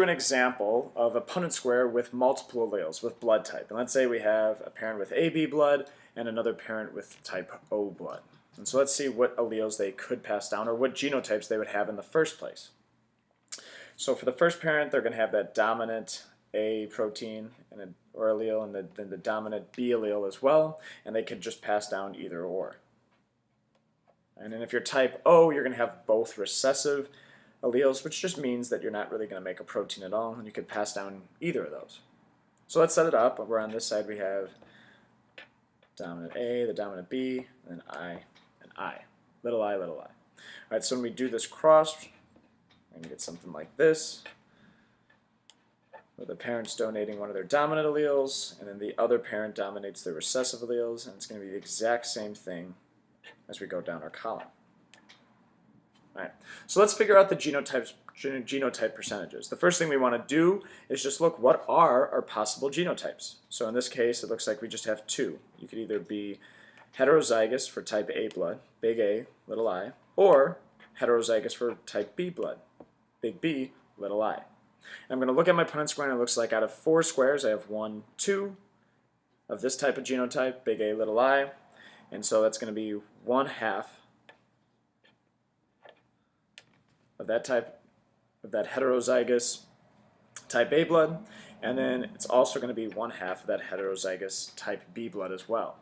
an example of a Punnett square with multiple alleles with blood type. And let's say we have a parent with AB blood and another parent with type O blood. And so let's see what alleles they could pass down or what genotypes they would have in the first place. So for the first parent, they're going to have that dominant A protein or allele and then the dominant B allele as well, and they could just pass down either or. And then if you're type O, you're going to have both recessive alleles, which just means that you're not really going to make a protein at all, and you could pass down either of those. So let's set it up. Where on this side we have dominant A, the dominant B, and I, and I. Little I, little I. All right, so when we do this cross, we're going to get something like this, where the parent's donating one of their dominant alleles, and then the other parent dominates their recessive alleles, and it's going to be the exact same thing as we go down our column. All right, so let's figure out the genotype percentages. The first thing we want to do is just look what are our possible genotypes. So in this case, it looks like we just have two. You could either be heterozygous for type A blood, big A, little I, or heterozygous for type B blood, big B, little I. And I'm going to look at my Punnett square, and it looks like out of 4 squares, I have 1, 2 of this type of genotype, big A, little I, and so that's going to be 1/2 of that type, of that heterozygous type A blood, and then it's also going to be 1/2 of that heterozygous type B blood as well.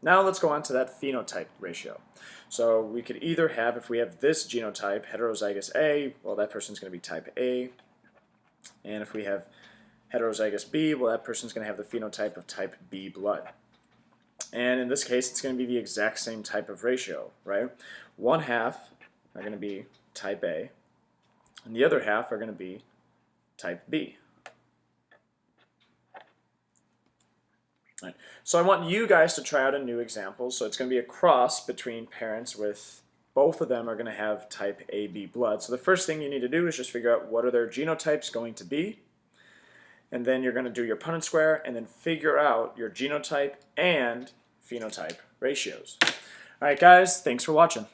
Now let's go on to that phenotype ratio. So we could either have, if we have this genotype, heterozygous A, well, that person's going to be type A, and if we have heterozygous B, well, that person's going to have the phenotype of type B blood. And in this case, it's going to be the exact same type of ratio, right? 1/2 are going to be type A, and the other half are going to be type B. Right. So I want you guys to try out a new example. So it's going to be a cross between parents with both of them are going to have type AB blood. So the first thing you need to do is just figure out what are their genotypes going to be, and then you're going to do your Punnett square and then figure out your genotype and phenotype ratios. All right, guys, thanks for watching.